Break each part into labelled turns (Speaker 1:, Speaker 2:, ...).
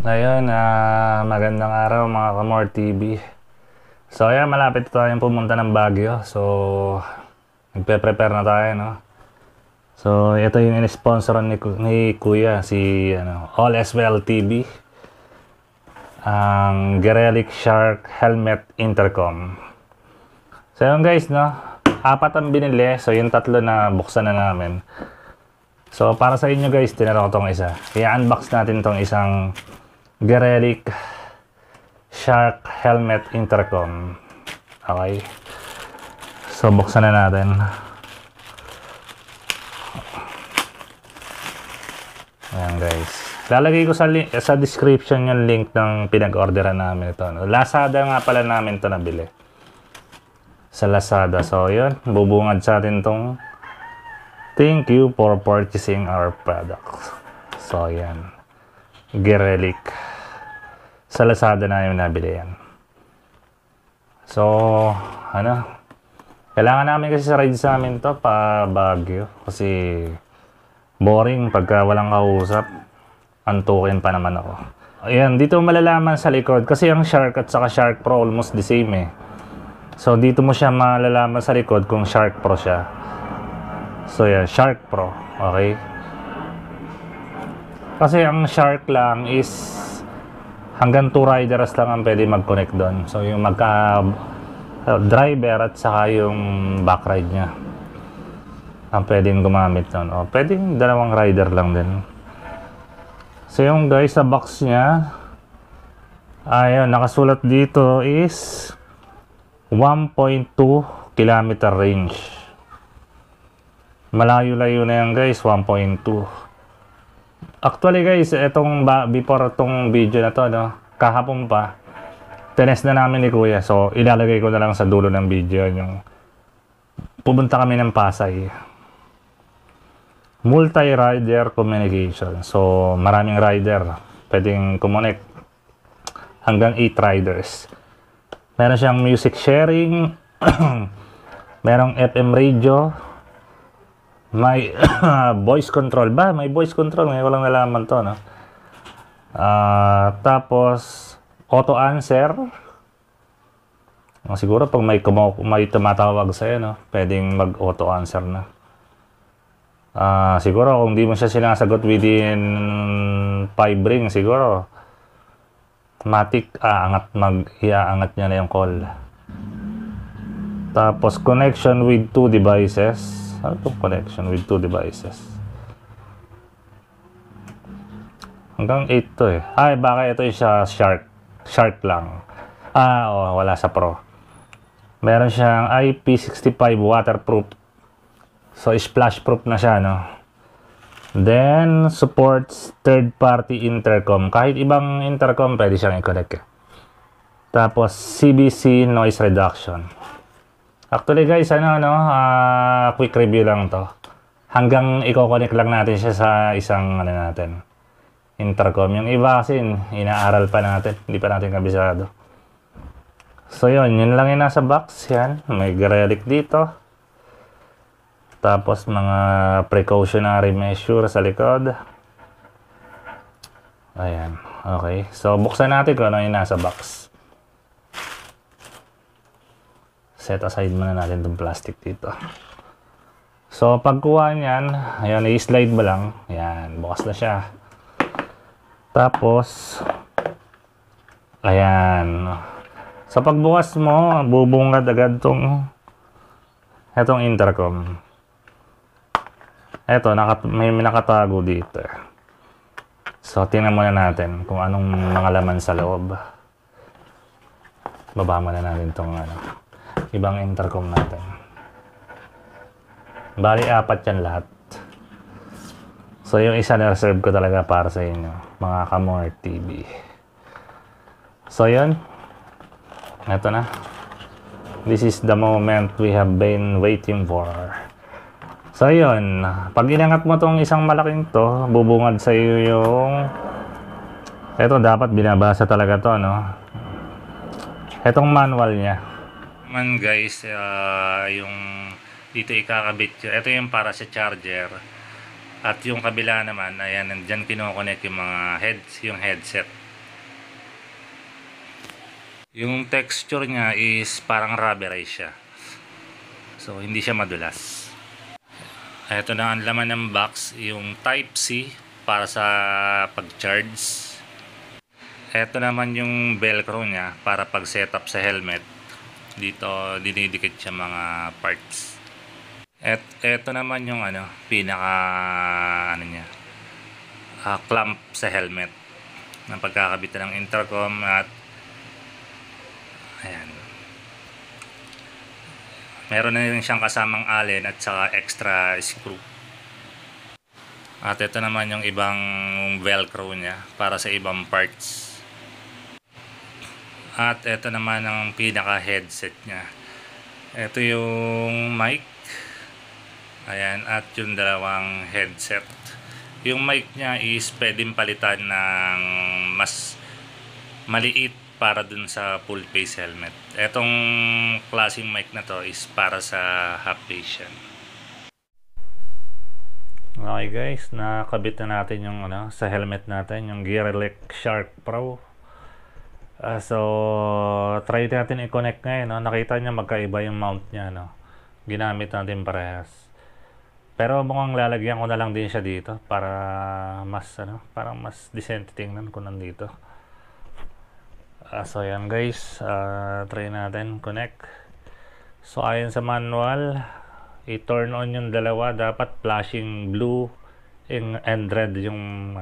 Speaker 1: Ayun, magandang araw mga Kamor TV. So ayan, malapit tayong pumunta ng Baguio. So nagpe-prepare na tayo, no? So ito yung in-sponsoran ni Kuya, si All Is Well TV. Ang Gerelic Shark Helmet Intercom. So yun guys, no? 4 ang binili. So yung 3 na buksan na namin. So para sa inyo guys, tinira ko tong isa. I-unbox natin tong isang Gerelic Shark Helmet Intercom. Okay. So buksan na natin. Ayan guys. Lalagay ko sa description yung link ng pinag-orderan namin ito. No? Lazada nga pala namin ito nabili. Sa Lazada. So yun, bubungad sa atin tong thank you for purchasing our products. So yan. Gerelic. Sa Lazada na yung nabili yan. So, kailangan namin kasi sa ride sa amin to pa Baguio. Kasi boring pagka walang kausap. Antukin pa naman ako. Ayan, dito malalaman sa likod. Kasi ang Shark at saka Shark Pro almost the same eh. So, dito mo siya malalaman sa likod kung Shark Pro siya. So, yan, Shark Pro. Okay? Kasi ang Shark lang is hanggang 2 riders lang ang pwede mag-connect doon. So, yung driver at saka yung back ride niya ang pwedeng gumamit doon. O, pwedeng 2 rider lang din. So, yung guys, sa box niya, ayun, nakasulat dito is 1.2 kilometer range. Malayo-layo na yan guys, 1.2. Actually guys, itong before itong video na to, no, kahapon pa, tinest na namin ni Kuya. So, ilalagay ko na lang sa dulo ng video yung pupunta kami ng Pasay. Multi-rider communication. So, maraming rider. Pwedeng connect hanggang 8 riders. Meron siyang music sharing. Merong FM radio. May voice control ba? May voice control. Ngayon ko lang nalaman to, no? Tapos, auto answer. Siguro pag may tumatawag sa'yo, no? Pwedeng mag-auto answer na. Siguro kung di mo siya sinasagot within 5 rings, siguro matik iaangat niya na yung call. Tapos connection with 2 devices. Ano itong connection with 2 devices? Hanggang 8 to eh. Ay, baka ito yung Shark lang. Wala sa Pro. Meron siyang IP65 waterproof. So, splash proof na siya, no? Then, supports third-party intercom. Kahit ibang intercom, pwede siyang i-connect. Tapos, CBC noise reduction. Actually, guys, quick review lang to. Hanggang i-connect lang natin siya sa isang, intercom. Yung iba kasi, inaaral pa natin. Hindi pa natin kabisado. So, yun lang yung nasa box. Yan. May Gerelic dito. Tapos mga precautionary measure sa likod. Ayan. Okay. So, buksan natin kung ano yung nasa box. Set aside muna natin itong plastic dito. So, pagkuha niyan, ayan, i-slide mo lang. Ayan. Bukas na siya. Tapos, ayan. Sa pagbukas mo, bubungad agad itong intercom. Eto, may nakatago dito. So, tingnan muna natin kung anong mga laman sa loob. Baba muna natin itong ibang intercom natin. Bali, 4 yan lahat. So, yung isa na-reserve ko talaga para sa inyo, mga Kamor TV. So, yun. Eto na. This is the moment we have been waiting for. So, yun. Pag inangat mo tong isang malaking to, bubungad sa iyo yung... Ito, dapat binabasa talaga to, no? Itong manual niya. Guys, yung dito ikakabit. Ito yung para sa charger. At yung kabila naman, ayan, nandyan kinoconnect yung mga yung headset. Yung texture niya is parang rubberized siya. So, hindi siya madulas. Ito na ang laman ng box, yung Type-C para sa pag-charge. Ito naman yung velcro niya para pag setup sa helmet. Dito dinidikit siya mga parts. Ito naman yung pinaka niya, clamp sa helmet ng pagkakabit ng intercom at ayan. Meron na rin siyang kasamang allen at saka extra screw. At ito naman yung ibang velcro niya para sa ibang parts. At ito naman ang pinaka headset niya. Ito yung mic. Ayan, at yung dalawang headset. Yung mic niya is pwedeng palitan ng mas maliit para dun sa full face helmet. Etong klaseng mic na to is para sa half face yan. Okay guys, nakabit na natin yung sa helmet natin, yung Gearelec Shark Pro. So try natin i-connect ngayon, no? Nakita niya magkaiba yung mount niya, no? Ginamit natin parehas. Pero mukhang lalagyan ko na lang din siya dito para mas parang mas decent tingnan kung nandito. So yan guys, try natin connect. So ayon sa manual, i-turn on yung dalawa, dapat flashing blue and red yung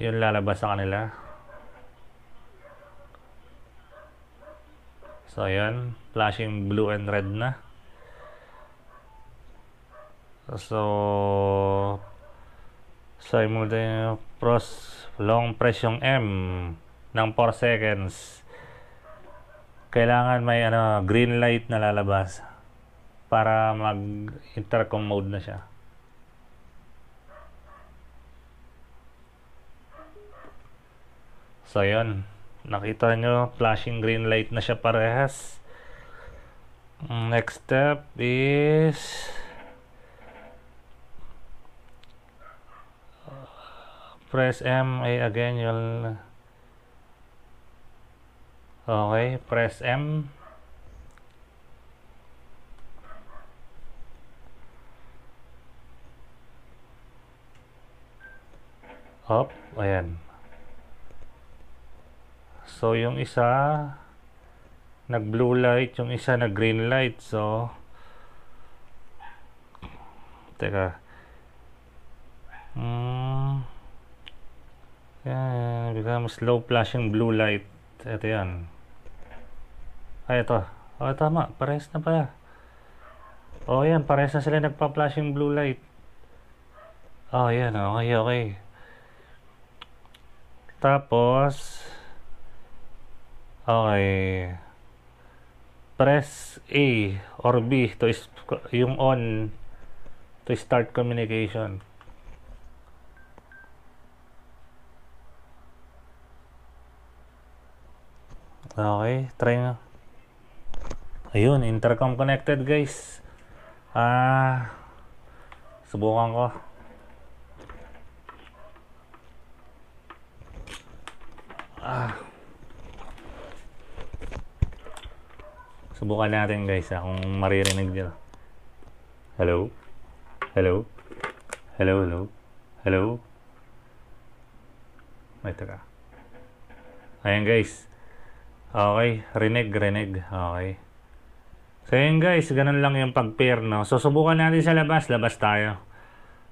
Speaker 1: yung lalabas sa kanila. So ayan, flashing blue and red na. So simultaneous long press yung M ng 4 seconds. Kailangan may green light na lalabas para mag intercom mode na siya. So yun, nakita nyo flashing green light na siya parehas. Next step is press M again. Okay, press M. Up, ayan. So yung isa nag blue light, yung isa nag green light. So teka, yan, becomes slow flashing blue light. Ito yan. Ay, ito. Oh, tama, parehas na pala. Oh yan, parehas na sila nagpa-flashing blue light. Oh yan, okay. Tapos okay, press A or B to yung on to start communication. Okay, try nga. Ayun, intercom connected guys. Subukan ko. Subukan natin guys kung maririnig nyo. Hello? Hello? Hello, hello? Hello? May teka. Ayan guys. Okay, rinig. Okay. So yun guys, ganun lang yung pag-pair, no? So subukan natin sa labas tayo.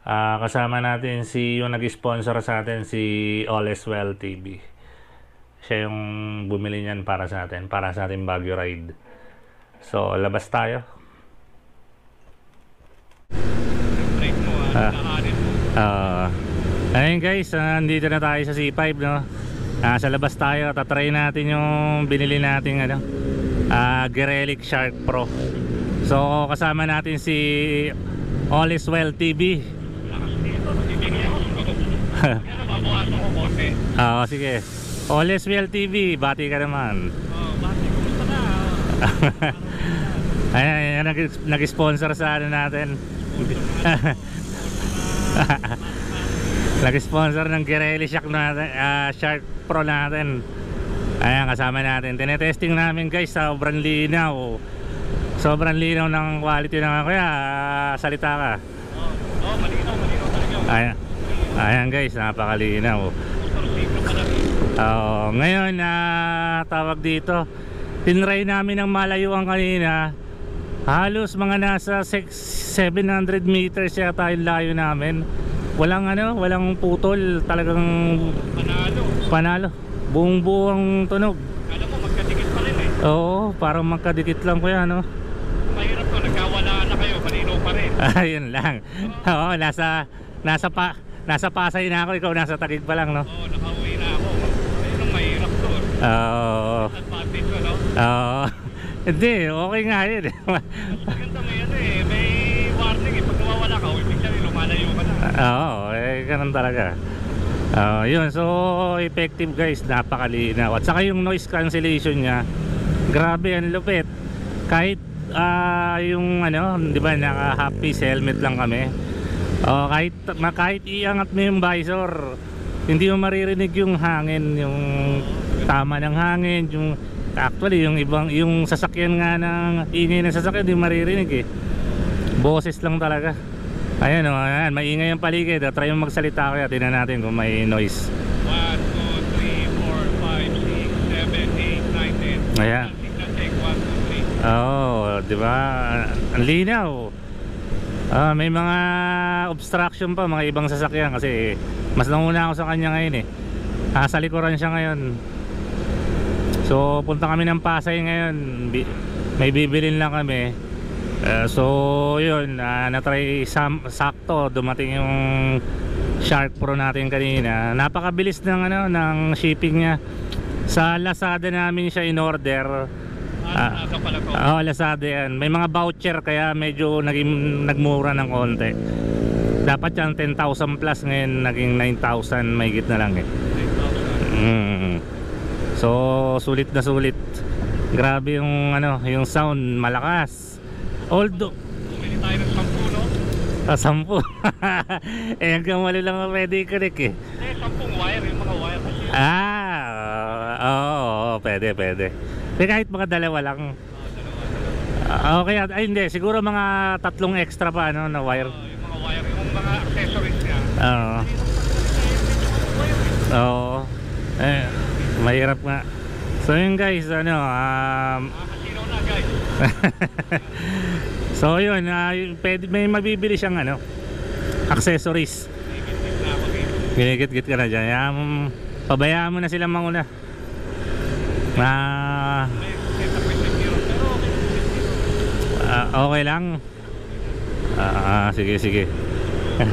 Speaker 1: Kasama natin yung nag-sponsor sa atin, si All Is Well TV. Siya yung bumili niyan para sa atin Baguio ride. So labas tayo. Ayun guys, nandito na tayo sa C5, no? Sa labas tayo, tatry natin yung binili natin Gearelec Shark Pro. So kasama natin si All Is Well TV. Sige. All Is Well TV, bati ka naman.
Speaker 2: Bati, kumusta ka?
Speaker 1: Ayan, nag-sponsor sa natin. Nag-sponsor ng Gearelec Shark Pro natin. Ayan, kasama natin. Tinetesting namin guys, sobrang linaw. Sobrang linaw ng quality ng kaya salita ka.
Speaker 2: Malinaw talaga.
Speaker 1: Ayan, ayan guys, napakalinaw. Ngayon tawag dito, tinry namin ng malayuan kanina. Halos mga nasa 700 meters yata yung layo namin. Walang putol, talagang panalo. Buong buong tunog.
Speaker 2: Alam mo, magkadikit pa rin eh.
Speaker 1: Oo, parang magkadikit lang kuya, no?
Speaker 2: Mahirap to, nagkawala na kayo, malinaw pa rin.
Speaker 1: Ayun lang. Oo, nasa Pasay na ako, ikaw nasa Taguig pa lang, no?
Speaker 2: Oo, nakauwi na ako. Ayun ang mahirap to.
Speaker 1: Oo.
Speaker 2: Advantage ko, no?
Speaker 1: Oo. Hindi, okay nga yun.
Speaker 2: Maganda may warning eh. Pag nawawala ka, ibig sabihin lumalayo ka na.
Speaker 1: Oo, ganun talaga. Yun, so effective guys, napakalinaw. At saka yung noise cancellation niya, grabe, ang lupit. Kahit yung di ba, naka half piece helmet lang kami. Kahit iangat mo yung visor, hindi mo maririnig yung hangin, yung tama ng hangin, actually yung sasakyan nga ng ingay ng sasakyan, hindi maririnig eh. Boses lang talaga. Ayan ayan, maingay ang paligid. Try mo magsalita kaya, tingnan natin kung may noise.
Speaker 2: 1, 2, 3, 4, 5, 6, 7, 8, 9, 10.
Speaker 1: Ayan.
Speaker 2: Signal check, 1, 2, 3.
Speaker 1: Oo, di ba? Ang linaw. May mga obstruction pa, mga ibang sasakyan kasi mas nauna ako sa kanya ngayon eh. Sa likuran siya ngayon. So punta kami ng Pasay ngayon. May bibilin lang kami. So yun, natry sakto dumating yung Shark Pro natin kanina. Napakabilis ng shipping niya. Sa Lazada namin siya in order. Lazada yan. May mga voucher kaya medyo nagmura ng konti. Dapat yan 10,000 plus, ngayon naging 9,000 mahigit na lang eh. So sulit na sulit. Grabe yung yung sound, malakas. Although
Speaker 2: bumili tayo ng 10, no?
Speaker 1: 10. Hanggang wala lang pwede i-connect eh.
Speaker 2: 10 wire, yung mga wire kasi.
Speaker 1: Oo, pwede. Kahit mga dalawa lang. Okay, hindi, siguro mga 3 extra pa na wire.
Speaker 2: Yung mga wire, yung mga accessories niya.
Speaker 1: Oo. Mahirap nga. So yun guys,
Speaker 2: Kasino na guys.
Speaker 1: So yun, may mabibili siyang accessories. Ginigit-git ka na dyan. Pabayaan mo na sila mauna. Okay lang. Sige.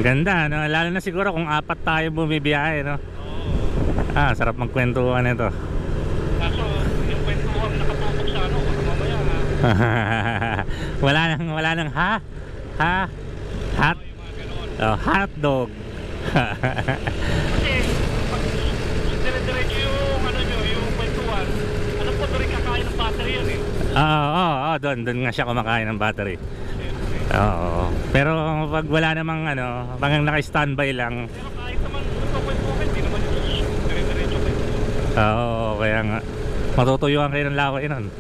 Speaker 1: Ganda, no? Lalo na siguro kung 4 tayo bumibiyahe, no? Sarap magkwentuhan ito.
Speaker 2: Kaso yung kwentuhan nakatutok sa mamaya
Speaker 1: wala nang hot dog.
Speaker 2: Kasi pag dire-diretso yung kwentuhan, alam ko doon kakain ng battery yan eh.
Speaker 1: Doon nga siya kumakain ng battery. Oo. Pero pag wala namang pag naka-standby lang.
Speaker 2: Pero kahit naman kwentuhan, hindi naman yung dire-diretso kwentuhan.
Speaker 1: Oo, kaya nga matutuyuan kayo ng laway nun.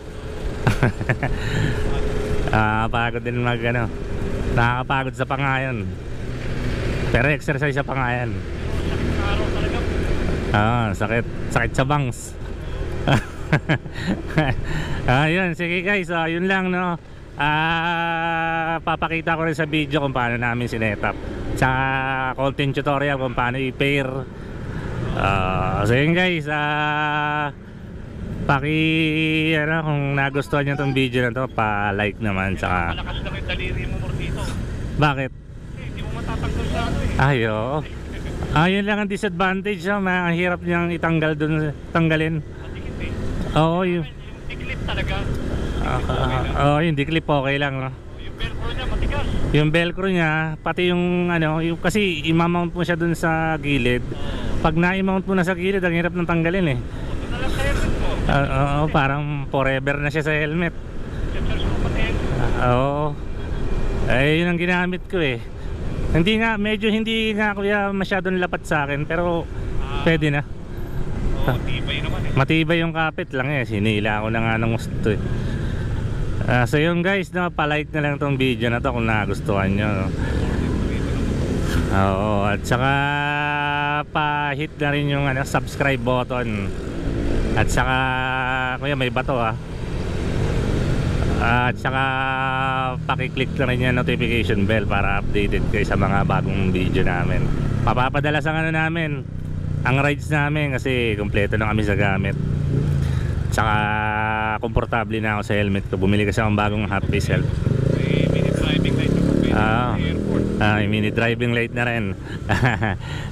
Speaker 1: Pagod din nakakapagod sa pangayon. Pero exercise sa pangayan.
Speaker 2: Sakit na araw talaga.
Speaker 1: Sakit sa bangs. Yun, sige guys, yun lang, no. Papakita ko rin sa video kung paano namin sinetap, tsaka content tutorial kung paano i-pair. So yun guys, kung nagustuhan nyo tong video na to, pa-like naman, tsaka
Speaker 2: malakas lang yung daliri mo dito.
Speaker 1: bakit?
Speaker 2: Hindi mo matatanggal sa
Speaker 1: Ayo. Yun lang ang disadvantage, ang hirap niyang tanggalin.
Speaker 2: Matikit eh.
Speaker 1: Oo,
Speaker 2: Yung diklip talaga.
Speaker 1: yung diklip okay lang, no?
Speaker 2: Yung velcro niya matigas.
Speaker 1: Yung velcro niya, pati yung kasi i-mount mo siya dun sa gilid. Pag na-mount mo na sa gilid, ang hirap nang tanggalin eh.
Speaker 2: Ito na lang sa helmet mo.
Speaker 1: Parang forever na siya sa helmet.
Speaker 2: Charge mo pati helmet.
Speaker 1: Yun ang ginamit ko eh. Medyo hindi nga kuya masyadong lapat sa akin, pero pwede na.
Speaker 2: Oo, tibay naman eh.
Speaker 1: Matibay yung kapit lang eh. Sinila ko na nga ng gusto eh. So yun guys, no, palike na lang tong video na to kung nagustuhan nyo, no? Oo, at saka pa-hit na rin yung subscribe button. At saka kuya may bato at saka paki-click na rin yung notification bell para updated kayo sa mga bagong video namin. Papapadala sa namin ang rides namin kasi kumpleto na kami sa gamit. Tsaka komportable na ako sa helmet ko. Bumili kasi akong bagong half face helmet.
Speaker 2: May mini driving light ako sa airport.
Speaker 1: May mini driving light na rin.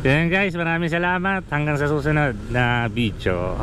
Speaker 1: Yan guys, maraming salamat. Hanggang sa susunod na video.